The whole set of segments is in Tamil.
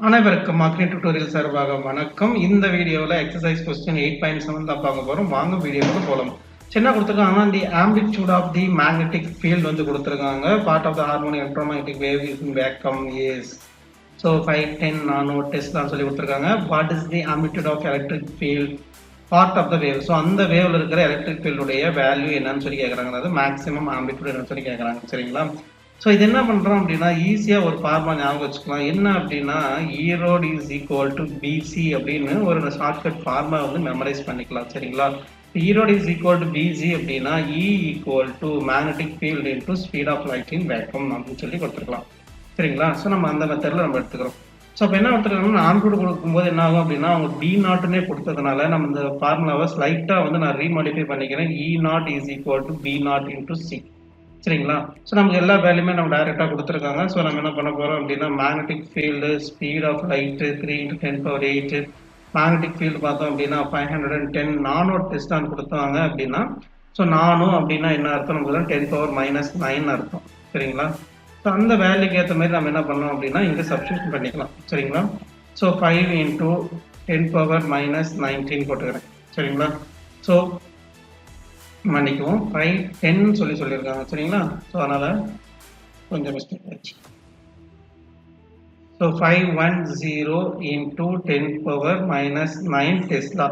அனைவருக்கும் மார்க்கெட் டியூட்டோரியல் சார்பாக வணக்கம். இந்த வீடியோவில் எக்ஸசைஸ் கொஸ்டின் 8.7 தான் பார்க்க போகிறோம். வாங்க வீடியோவுக்கு போகலாம். சின்ன கொடுத்துருக்காங்கன்னா the amplitude of the magnetic field வந்து கொடுத்துருக்காங்க. Part of the harmonic electromagnetic wave is in vacuum is so 510 nano டெஸ்லான்னு சொல்லி கொடுத்துருக்காங்க. What is the amplitude of electric field part of the wave. So அந்த வேவ்ல இருக்கிற எலக்ட்ரிக் ஃபீல்டுடைய வேல்யூ என்னன்னு சொல்லி கேட்குறாங்க. அதாவது மேக்ஸிமம் ஆம்பிளிட்யூட் என்னன்னு சொல்லி கேட்குறாங்க. சரிங்களா? ஸோ இது என்ன பண்ணுறோம் அப்படின்னா ஈஸியாக ஒரு ஃபார்முலா ஞாபகம் வச்சுக்கலாம். என்ன அப்படின்னா E naught is equal to BC அப்படின்னு ஒரு ஷார்ட்கட் ஃபார்முலா வந்து மெமரைஸ் பண்ணிக்கலாம். சரிங்களா? E naught is equal to BC அப்படின்னா E equal to magnetic field into speed of light in vacuum அப்படின்னு சொல்லி கொடுத்துருக்கலாம். சரிங்களா? ஸோ நம்ம அந்த மெத்தடில் நம்ம எடுத்துக்கிறோம். ஸோ இப்போ என்ன எடுத்துருக்காங்கன்னா ஆம்பிளிட்யூட் கொடுக்கும்போது என்ன ஆகும் அப்படின்னா அவங்க பி நாட்டுன்னே கொடுத்ததுனால நம்ம இந்த ஃபார்முலாவை ஸ்லைட்டாக வந்து நான் ரீமாடிஃபை பண்ணிக்கிறேன். E naught is equal to B naught into C. சரிங்களா? ஸோ நமக்கு எல்லா வேல்யூமே நம்ம டைரெக்டாக கொடுத்துருக்காங்க. ஸோ நம்ம என்ன பண்ண போகிறோம் அப்படின்னா magnetic field speed of light 3 × 10⁸. Magnetic field பார்த்தோம் அப்படின்னா 510 நானோ டெஸ்டான் கொடுத்தாங்க அப்படின்னா ஸோ நானோ அப்படின்னா என்ன அர்த்தம் நமக்கு 10⁻−9 அர்த்தம். சரிங்களா? ஸோ அந்த வேல்யூக்கு ஏற்ற மாதிரி நம்ம என்ன பண்ணோம் அப்படின்னா இங்கே சப்ஸ்டியூஷன் பண்ணிக்கலாம். சரிங்களா? ஸோ 5 × 10⁻−19 போட்டுக்கிறேன். சரிங்களா? ஸோ மன்னிக்கவும் 510 சொல்லியிருக்காங்க. சரிங்களா? ஸோ அதனால் கொஞ்சம் மிஸ்டேக் ஆச்சு. So 510 × 10⁻−9 Tesla.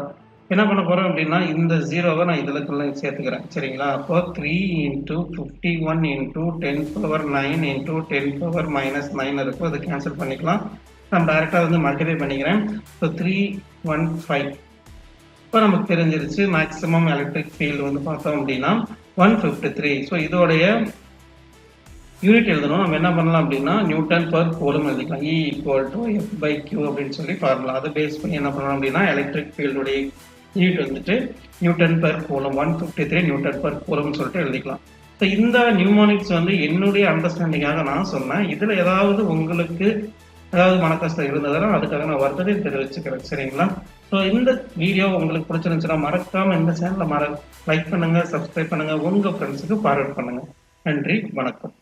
என்ன பண்ண போகிறோம் அப்படின்னா இந்த ஜீரோவை நான் இதில் சேர்த்துக்கிறேன். சரிங்களா? அப்போ 3 × 51 × 10⁻9 × 10⁻−9 இருக்கும். அதை கேன்சல் பண்ணிக்கலாம். நம்ம டைரெக்டாக வந்து மல்டிப்ளை பண்ணிக்கிறேன். ஸோ 315. இப்போ நமக்கு தெரிஞ்சிருச்சு மேக்ஸிமம் எலக்ட்ரிக் ஃபீல்டு வந்து பார்த்தோம் அப்படின்னா 153. ஸோ இதோடைய யூனிட் எழுதணும். நம்ம என்ன பண்ணலாம் அப்படின்னா நியூட்டன் பர் கூலும் எழுதிக்கலாம். இ ஈக்குவல் டு F/Q அப்படின்னு சொல்லி ஃபார்முலா. அதை பேஸ் பண்ணி என்ன பண்ணலாம் அப்படின்னா எலக்ட்ரிக் ஃபீல்டுடைய யூனிட் வந்துட்டு newton per coulomb 153 newton per கூலும்னு சொல்லிட்டு எழுதிக்கலாம். ஸோ இந்த நியூமோனிக்ஸ் வந்து என்னுடைய அண்டர்ஸ்டாண்டிங்காக நான் சொன்னேன். இதில் ஏதாவது உங்களுக்கு ஏதாவது மனக்கஷ்டம் இருந்ததுன்னா அதுக்காக நான் வருத்தத்தை தெரிவிச்சுக்கிறேன். சரிங்களா? ஸோ இந்த வீடியோ உங்களுக்கு பிடிச்சிருந்துச்சுன்னா மறக்காம இந்த சேனலை லைக் பண்ணுங்க, சப்ஸ்கிரைப் பண்ணுங்க, உங்க ஃப்ரெண்ட்ஸுக்கு ஃபார்வர்ட் பண்ணுங்க. நன்றி, வணக்கம்.